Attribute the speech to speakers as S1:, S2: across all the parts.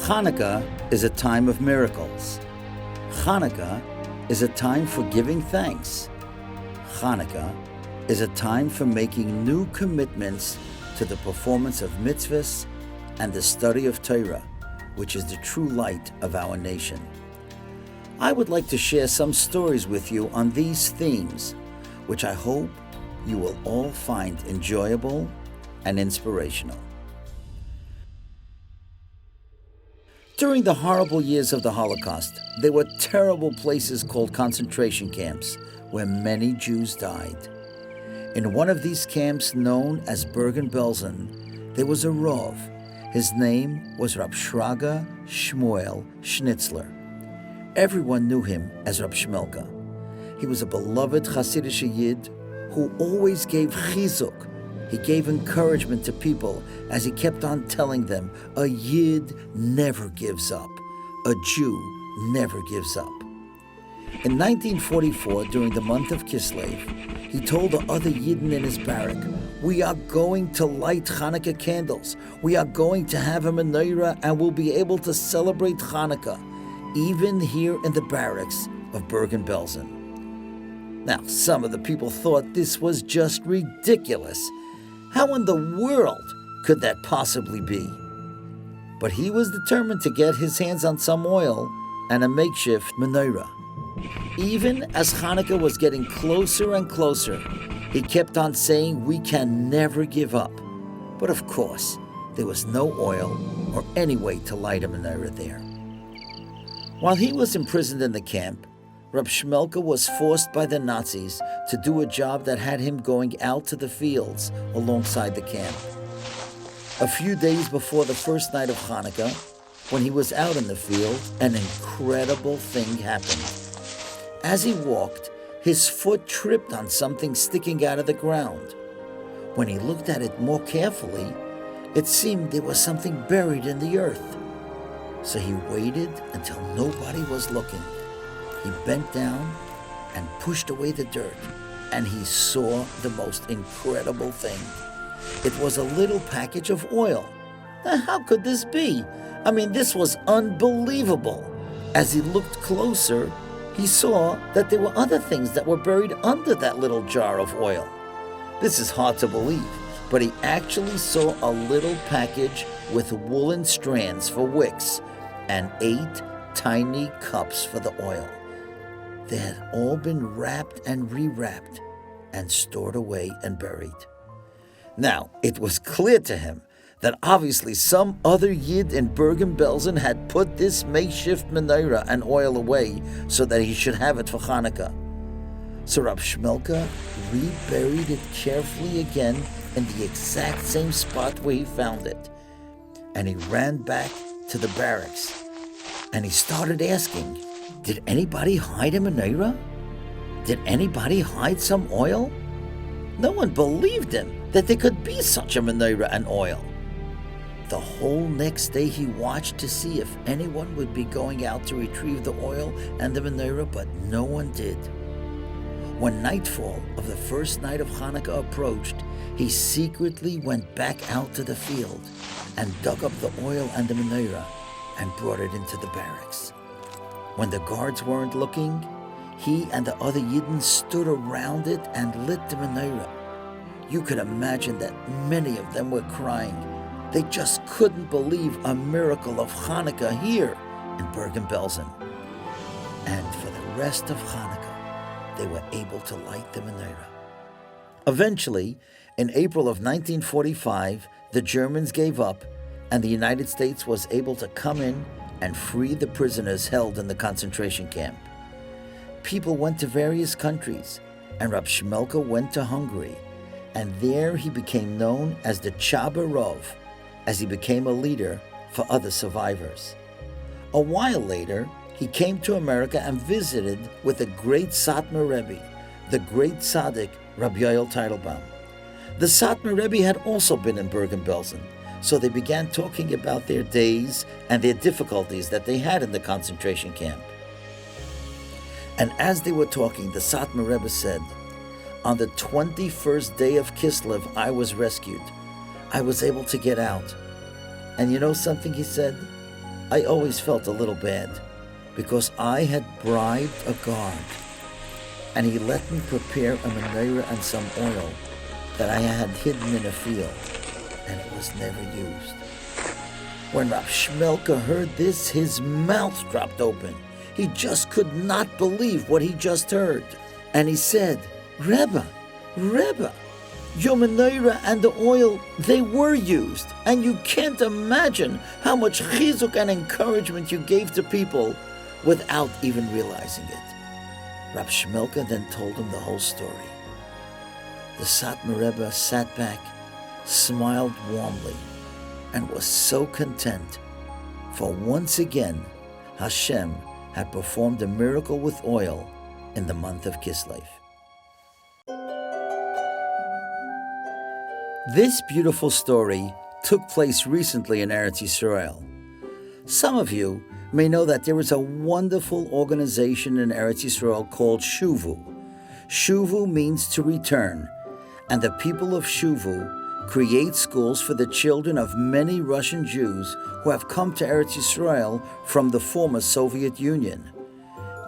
S1: Hanukkah is a time of miracles. Hanukkah is a time for giving thanks. Hanukkah is a time for making new commitments to the performance of mitzvahs and the study of Torah, which is the true light of our nation. I would like to share some stories with you on these themes, which I hope you will all find enjoyable and inspirational. During the horrible years of the Holocaust, there were terrible places called concentration camps where many Jews died. In one of these camps, known as Bergen-Belsen, there was a Rav. His name was Rab Shraga Shmuel Schnitzler. Everyone knew him as Rab Shmelka. He was a beloved Hasidic Yid who always gave chizuk. He gave encouragement to people as he kept on telling them, a Yid never gives up. A Jew never gives up. In 1944, during the month of Kislev, he told the other Yidden in his barrack, we are going to light Hanukkah candles. We are going to have a menorah and we'll be able to celebrate Hanukkah, even here in the barracks of Bergen-Belsen. Now, some of the people thought this was just ridiculous. How in the world could that possibly be? But he was determined to get his hands on some oil and a makeshift menorah. Even as Hanukkah was getting closer and closer, he kept on saying, we can never give up. But of course, there was no oil or any way to light a menorah there. While he was imprisoned in the camp, Rab Shmelka was forced by the Nazis to do a job that had him going out to the fields alongside the camp. A few days before the first night of Hanukkah, when he was out in the field, an incredible thing happened. As he walked, his foot tripped on something sticking out of the ground. When he looked at it more carefully, it seemed there was something buried in the earth. So he waited until nobody was looking. He bent down and pushed away the dirt, and he saw the most incredible thing. It was a little package of oil. Now, how could this be? I mean, this was unbelievable. As he looked closer, he saw that there were other things that were buried under that little jar of oil. This is hard to believe, but he actually saw a little package with woolen strands for wicks and 8 tiny cups for the oil. They had all been wrapped and rewrapped and stored away and buried. Now, it was clear to him that obviously some other Yid in Bergen-Belsen had put this makeshift menorah and oil away so that he should have it for Hanukkah. So Rab Shmelka reburied it carefully again in the exact same spot where he found it. And he ran back to the barracks and he started asking, did anybody hide a menorah? Did anybody hide some oil? No one believed him that there could be such a menorah and oil. The whole next day he watched to see if anyone would be going out to retrieve the oil and the menorah, but no one did. When nightfall of the first night of Hanukkah approached, he secretly went back out to the field and dug up the oil and the menorah and brought it into the barracks. When the guards weren't looking, he and the other Yidden stood around it and lit the menorah. You could imagine that many of them were crying. They just couldn't believe a miracle of Hanukkah here in Bergen-Belsen. And for the rest of Hanukkah, they were able to light the menorah. Eventually, in April of 1945, the Germans gave up and the United States was able to come in and free the prisoners held in the concentration camp. People went to various countries, and Rab Shmelka went to Hungary, and there he became known as the Chaba Rav, as he became a leader for other survivors. A while later, he came to America and visited with the great Satmar Rebbe, the great tzaddik Rabbi Yoel Teitelbaum. The Satmar Rebbe had also been in Bergen-Belsen, so they began talking about their days and their difficulties that they had in the concentration camp. And as they were talking, the Satmar Rebbe said, on the 21st day of Kislev, I was rescued. I was able to get out. And you know something, he said? I always felt a little bad because I had bribed a guard and he let me prepare a menorah and some oil that I had hidden in a field, and it was never used. When Rab Shmelka heard this, his mouth dropped open. He just could not believe what he just heard. And he said, Rebbe, your menorah and the oil, they were used, and you can't imagine how much chizuk and encouragement you gave to people without even realizing it. Rab Shmelka then told him the whole story. The Satmar Rebbe sat back, smiled warmly, and was so content, for once again Hashem had performed a miracle with oil in the month of Kislev. This beautiful story took place recently in Eretz Yisrael. Some of you may know that there is a wonderful organization in Eretz Yisrael called Shuvu. Shuvu means to return, and the people of Shuvu create schools for the children of many Russian Jews who have come to Eretz Yisrael from the former Soviet Union.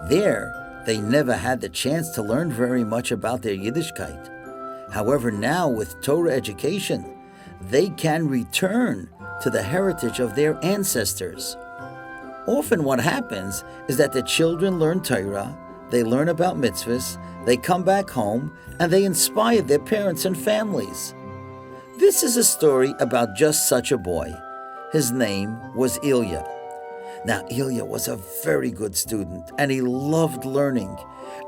S1: There, they never had the chance to learn very much about their Yiddishkeit. However, now with Torah education, they can return to the heritage of their ancestors. Often what happens is that the children learn Torah, they learn about mitzvahs, they come back home, and they inspire their parents and families. This is a story about just such a boy. His name was Ilya. Now, Ilya was a very good student, and he loved learning.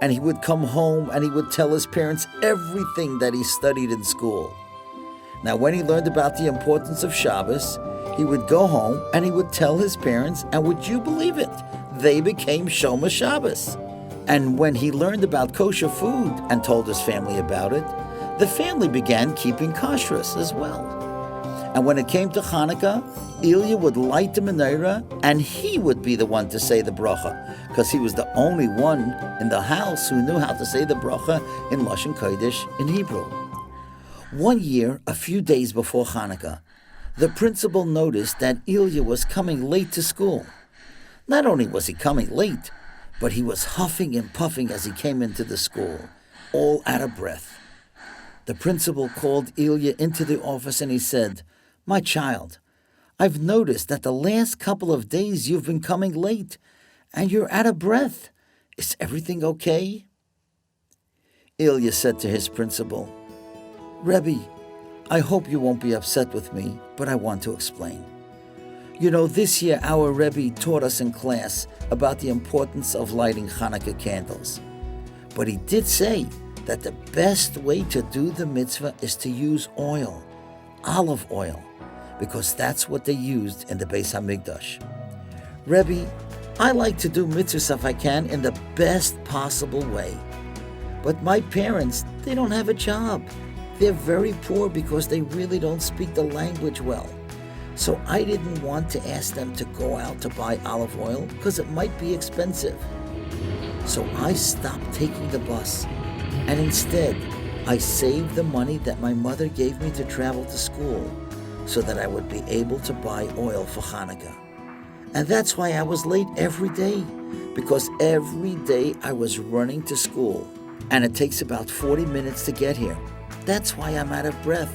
S1: And he would come home and he would tell his parents everything that he studied in school. Now, when he learned about the importance of Shabbos, he would go home and he would tell his parents, and would you believe it? They became Shomer Shabbos. And when he learned about kosher food and told his family about it, the family began keeping kashrus as well. And when it came to Hanukkah, Ilya would light the menorah, and he would be the one to say the bracha, because he was the only one in the house who knew how to say the bracha in Lashon Kodesh in Hebrew. One year, a few days before Hanukkah, the principal noticed that Ilya was coming late to school. Not only was he coming late, but he was huffing and puffing as he came into the school, all out of breath. The principal called Ilya into the office and he said, "My child, I've noticed that the last couple of days you've been coming late, and you're out of breath. Is everything okay?" Ilya said to his principal, "Rebbe, I hope you won't be upset with me, but I want to explain. You know, this year our Rebbe taught us in class about the importance of lighting Hanukkah candles. But he did say that the best way to do the mitzvah is to use oil, olive oil, because that's what they used in the Beis HaMikdash. Rebbe, I like to do mitzvahs if I can in the best possible way. But my parents, they don't have a job. They're very poor because they really don't speak the language well. So I didn't want to ask them to go out to buy olive oil because it might be expensive. So I stopped taking the bus, and instead I saved the money that my mother gave me to travel to school so that I would be able to buy oil for Hanukkah. And that's why I was late every day, because every day I was running to school, and it takes about 40 minutes to get here. That's why I'm out of breath.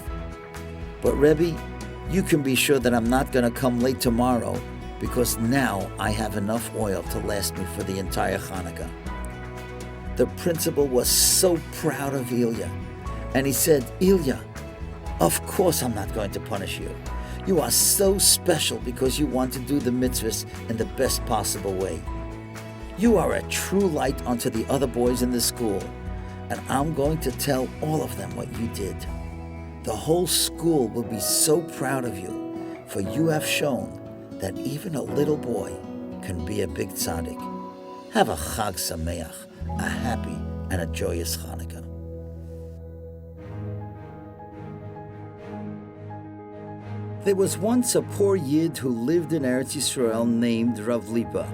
S1: But Rebbe, you can be sure that I'm not going to come late tomorrow, because now I have enough oil to last me for the entire Hanukkah." The principal was so proud of Ilya, and he said, "Ilya, of course I'm not going to punish you. You are so special because you want to do the mitzvahs in the best possible way. You are a true light unto the other boys in the school, and I'm going to tell all of them what you did. The whole school will be so proud of you, for you have shown that even a little boy can be a big tzaddik. Have a Chag Sameach, a happy and a joyous Hanukkah." There was once a poor Yid who lived in Eretz Yisrael named Rav Lipa.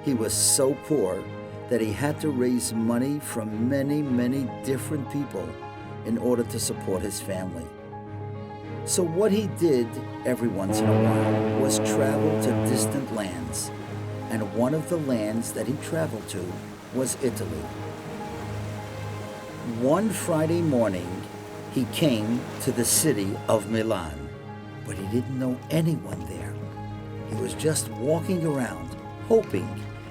S1: He was so poor that he had to raise money from many different people in order to support his family. So what he did every once in a while was travel to distant lands, and one of the lands that he traveled to was Italy. One Friday morning, he came to the city of Milan, but he didn't know anyone there. He was just walking around, hoping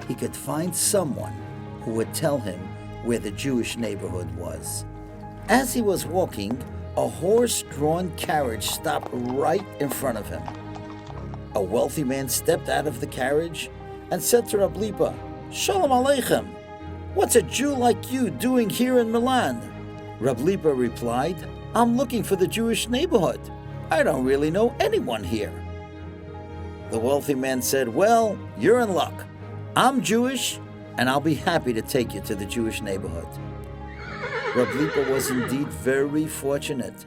S1: he could find someone who would tell him where the Jewish neighborhood was. As he was walking, a horse-drawn carriage stopped right in front of him. A wealthy man stepped out of the carriage and said to Rab Lipa, "Shalom Aleichem, what's a Jew like you doing here in Milan?" Rab Lipa replied, "I'm looking for the Jewish neighborhood. I don't really know anyone here." The wealthy man said, "Well, you're in luck. I'm Jewish, and I'll be happy to take you to the Jewish neighborhood." Rab Lipa was indeed very fortunate.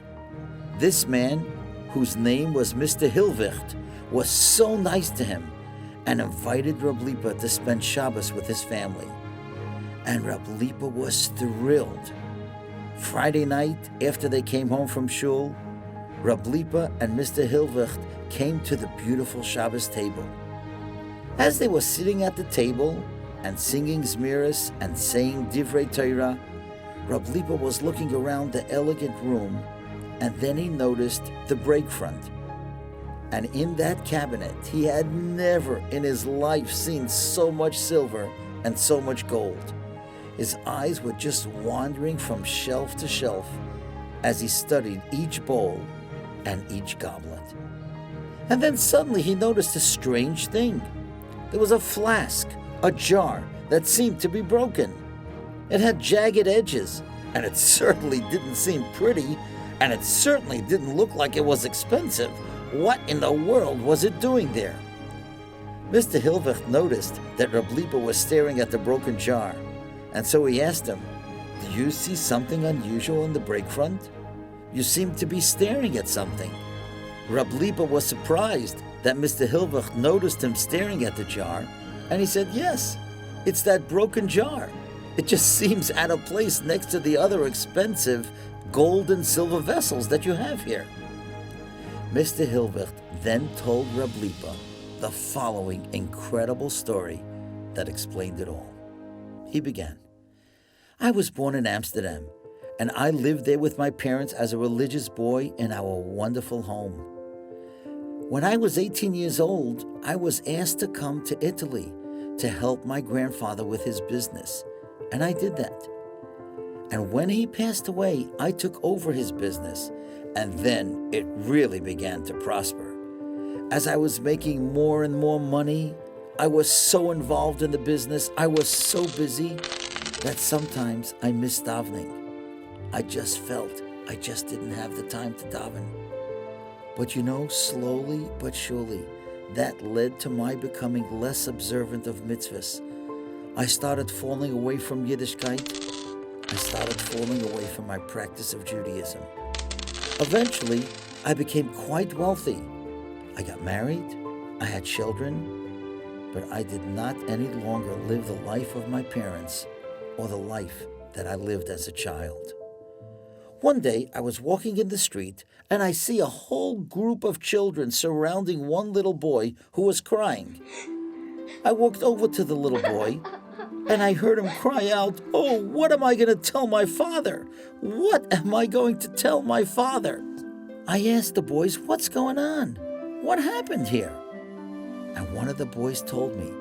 S1: This man, whose name was Mr. Hilvicht, was so nice to him and invited Rab Lipa to spend Shabbos with his family. And Rab Lipa was thrilled. Friday night, after they came home from shul, Rab Lipa and Mr. Hilvicht came to the beautiful Shabbos table. As they were sitting at the table and singing Zmiris and saying Divrei Torah, Rab Lipa was looking around the elegant room, and then he noticed the break front. And in that cabinet, he had never in his life seen so much silver and so much gold. His eyes were just wandering from shelf to shelf as he studied each bowl and each goblet. And then suddenly he noticed a strange thing. There was a flask, a jar, that seemed to be broken. It had jagged edges, and it certainly didn't seem pretty, and it certainly didn't look like it was expensive. What in the world was it doing there? Mr. Hilvicht noticed that Rab Lipa was staring at the broken jar, and so he asked him, "Do you see something unusual in the break front? You seem to be staring at something." Rab Lipa was surprised that Mr. Hilvicht noticed him staring at the jar, and he said, "Yes, it's that broken jar. It just seems out of place next to the other expensive gold and silver vessels that you have here." Mr. Hilvicht then told Rab Lipa the following incredible story that explained it all. He began, "I was born in Amsterdam, and I lived there with my parents as a religious boy in our wonderful home. When I was 18 years old, I was asked to come to Italy to help my grandfather with his business, and I did that. And when he passed away, I took over his business, and then it really began to prosper. As I was making more and more money, I was so involved in the business, I was so busy, that sometimes I missed davening. I just felt I just didn't have the time to daven. But slowly but surely, that led to my becoming less observant of mitzvahs. I started falling away from Yiddishkeit. I started falling away from my practice of Judaism. Eventually, I became quite wealthy. I got married, I had children, but I did not any longer live the life of my parents or the life that I lived as a child. One day, I was walking in the street, and I see a whole group of children surrounding one little boy who was crying. I walked over to the little boy, and I heard him cry out, "Oh, what am I going to tell my father? What am I going to tell my father?" I asked the boys, "What's going on? What happened here?" And one of the boys told me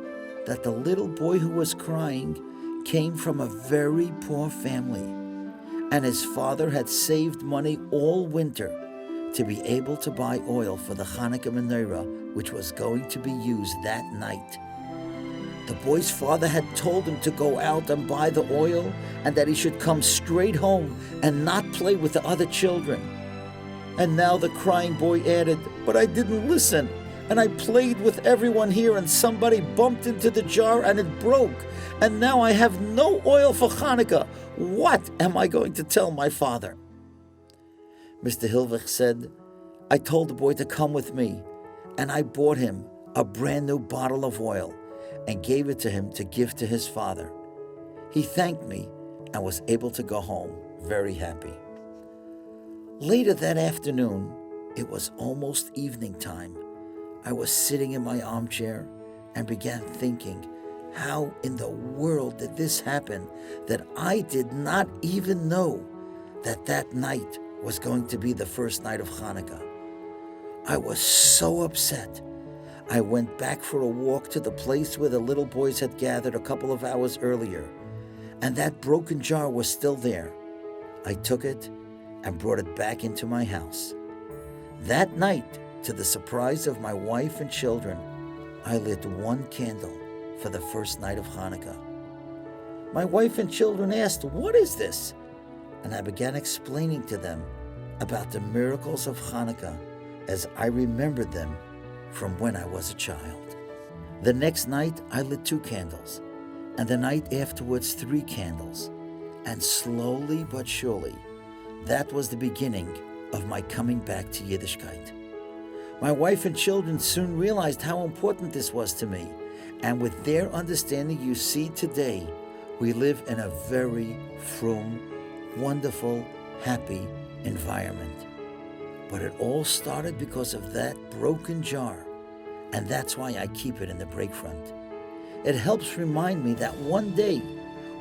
S1: that the little boy who was crying came from a very poor family, and his father had saved money all winter to be able to buy oil for the Hanukkah menorah, which was going to be used that night. The boy's father had told him to go out and buy the oil, and that he should come straight home and not play with the other children. And now the crying boy added, "But I didn't listen, and I played with everyone here, and somebody bumped into the jar and it broke, and now I have no oil for Hanukkah. What am I going to tell my father?" Mr. Hilvicht said, "I told the boy to come with me, and I bought him a brand new bottle of oil and gave it to him to give to his father. He thanked me and was able to go home very happy." Later that afternoon, It was almost evening time. I was sitting in my armchair and began thinking, how in the world did this happen that I did not even know that that night was going to be the first night of Hanukkah? I was so upset. I went back for a walk to the place where the little boys had gathered a couple of hours earlier, and that broken jar was still there. I took it and brought it back into my house. That night, to the surprise of my wife and children, I lit one candle for the first night of Hanukkah. My wife and children asked, "What is this?" And I began explaining to them about the miracles of Hanukkah as I remembered them from when I was a child. The next night, I lit 2 candles, and the night afterwards 3 candles. And slowly but surely, that was the beginning of my coming back to Yiddishkeit. My wife and children soon realized how important this was to me, and with their understanding, you see today, we live in a very frum, wonderful, happy environment. But it all started because of that broken jar, and that's why I keep it in the break front. It helps remind me that one day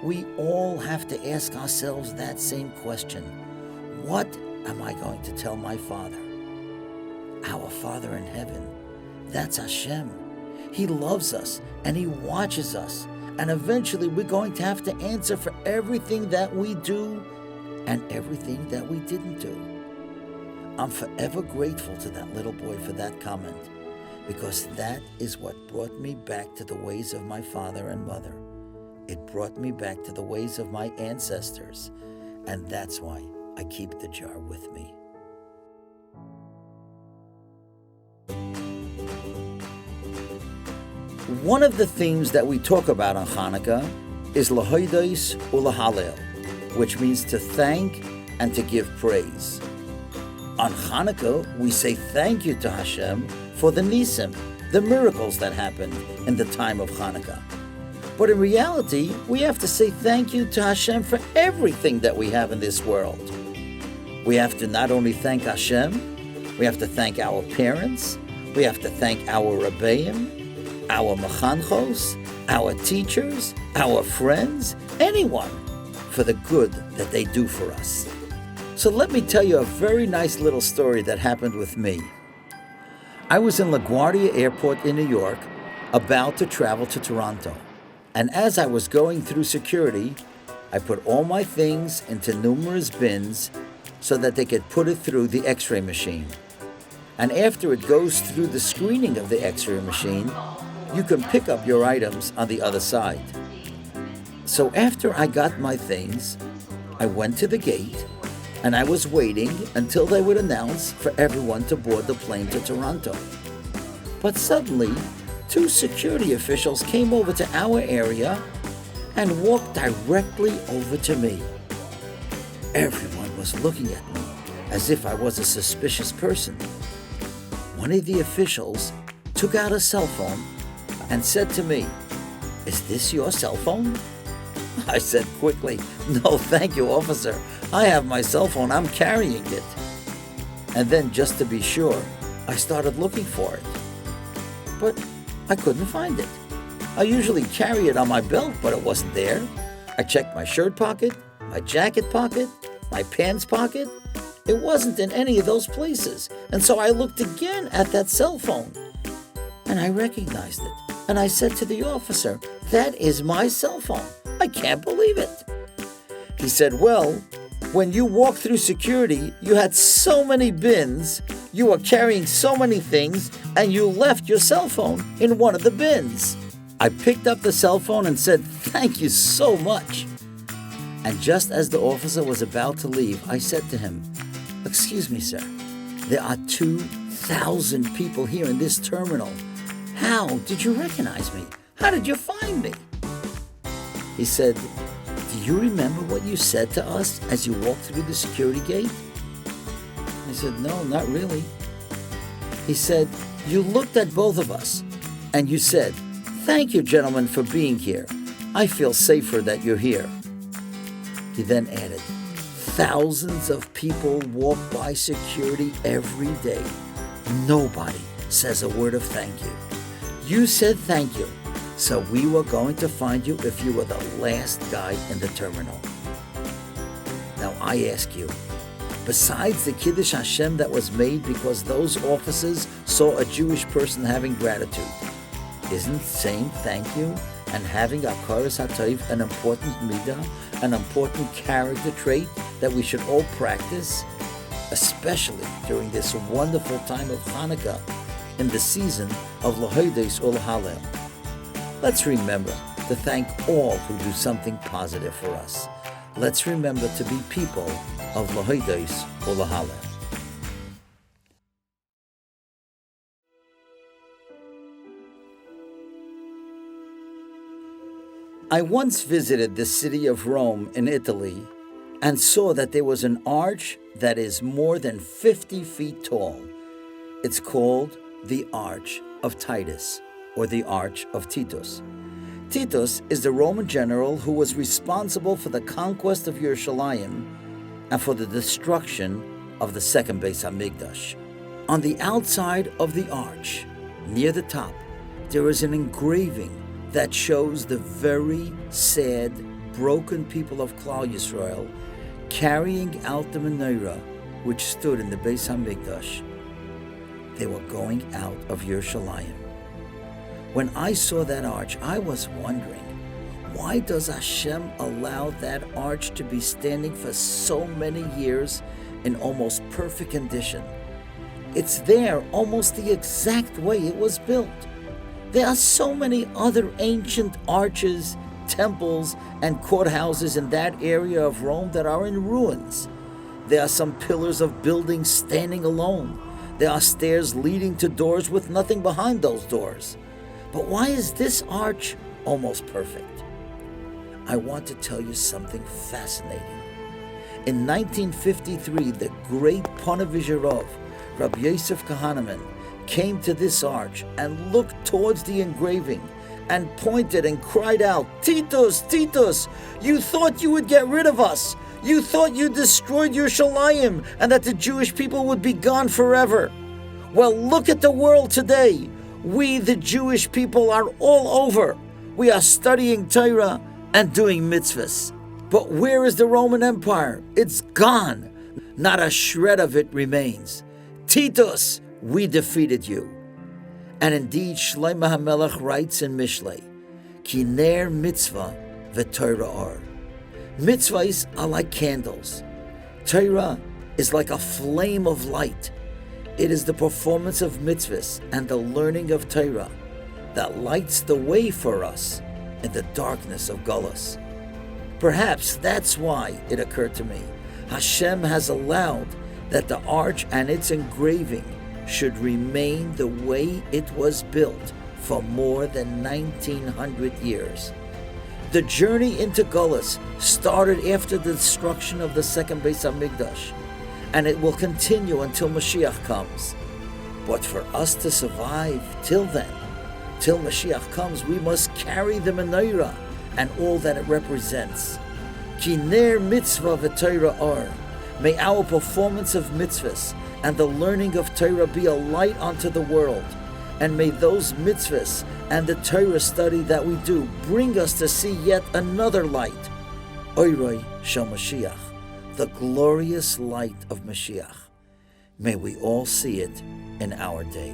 S1: we all have to ask ourselves that same question. What am I going to tell my Father? Our Father in heaven, that's Hashem. He loves us and He watches us, and eventually we're going to have to answer for everything that we do and everything that we didn't do. I'm forever grateful to that little boy for that comment, because that is what brought me back to the ways of my father and mother. It brought me back to the ways of my ancestors, and that's why I keep the jar with me. One of the themes that we talk about on Hanukkah is Lahodos Ulahalel, which means to thank and to give praise. On Hanukkah, we say thank you to Hashem for the Nisim, the miracles that happened in the time of Hanukkah. But in reality, we have to say thank you to Hashem for everything that we have in this world. We have to not only thank Hashem, we have to thank our parents, we have to thank our Rebbeim, our Mechanchos, our teachers, our friends, anyone, for the good that they do for us. So let me tell you a very nice little story that happened with me. I was in LaGuardia Airport in New York, about to travel to Toronto. And as I was going through security, I put all my things into numerous bins so that they could put it through the X-ray machine. And after it goes through the screening of the X-ray machine, you can pick up your items on the other side. So after I got my things, I went to the gate and I was waiting until they would announce for everyone to board the plane to Toronto. But suddenly, 2 security officials came over to our area and walked directly over to me. Everyone was looking at me as if I was a suspicious person. One of the officials took out a cell phone and said to me, "Is this your cell phone?" I said quickly, "No, thank you, officer. I have my cell phone. I'm carrying it." And then, just to be sure, I started looking for it. But I couldn't find it. I usually carry it on my belt, but it wasn't there. I checked my shirt pocket, my jacket pocket, my pants pocket. It wasn't in any of those places. And so I looked again at that cell phone, and I recognized it. And I said to the officer, "That is my cell phone. I can't believe it." He said, "Well, when you walked through security, you had so many bins, you were carrying so many things, and you left your cell phone in one of the bins." I picked up the cell phone and said, "Thank you so much." And just as the officer was about to leave, I said to him, "Excuse me, sir, there are 2,000 people here in this terminal. How did you recognize me? How did you find me?" He said, "Do you remember what you said to us as you walked through the security gate?" I said, "No, not really." He said, "You looked at both of us and you said, 'Thank you, gentlemen, for being here. I feel safer that you're here.'" He then added, Thousands of people walk by security every day. Nobody says a word of thank you. You said thank you, so we were going to find you if you were the last guy in the terminal. Now I ask you, besides the Kiddush Hashem that was made because those officers saw a Jewish person having gratitude, isn't saying thank you and having Akaras HaTov an important midah, an important character trait that we should all practice, especially during this wonderful time of Hanukkah, in the season of L'Hodos or L'Halel? Let's remember to thank all who do something positive for us. Let's remember to be people of L'Hodos or L'Halel. I once visited the city of Rome in Italy and saw that there was an arch that is more than 50 feet tall. It's called the Arch of Titus, or the Arch of Titus. Titus is the Roman general who was responsible for the conquest of Yerushalayim and for the destruction of the second Beis Hamikdash. On the outside of the arch, near the top, there is an engraving that shows the very sad, broken people of Klal Yisrael carrying out the menorah which stood in the Beis Hamikdash. They were going out of Yerushalayim. When I saw that arch, I was wondering, why does Hashem allow that arch to be standing for so many years in almost perfect condition? It's there almost the exact way it was built. There are so many other ancient arches, temples, and courthouses in that area of Rome that are in ruins. There are some pillars of buildings standing alone. There are stairs leading to doors with nothing behind those doors. But why is this arch almost perfect? I want to tell you something fascinating. In 1953, the great Ponevezher, Rabbi Yosef Kahaneman, came to this arch and looked towards the engraving and pointed and cried out, "Titus, Titus, you thought you would get rid of us. You thought you destroyed Yerushalayim and that the Jewish people would be gone forever. Well, look at the world today. We, the Jewish people, are all over. We are studying Torah and doing mitzvahs. But where is the Roman Empire? It's gone. Not a shred of it remains. Titus, we defeated you." And indeed, Shlomo HaMelech writes in Mishlei, "Ki ner mitzvah v'Torah or." Mitzvahs are like candles. Torah is like a flame of light. It is the performance of mitzvahs and the learning of Torah that lights the way for us in the darkness of Gullus. Perhaps that's why it occurred to me, Hashem has allowed that the arch and its engraving should remain the way it was built for more than 1900 years. The journey into Gullus started after the destruction of the second Beis Hamikdash, and it will continue until Mashiach comes. But for us to survive till then, till Mashiach comes, we must carry the menorah and all that it represents. Ki ner mitzvah v'Torah or. May our performance of mitzvahs and the learning of Torah be a light unto the world, and may those mitzvahs and the Torah study that we do bring us to see yet another light, Oiroi Shel Mashiach, the glorious light of Mashiach. May we all see it in our day.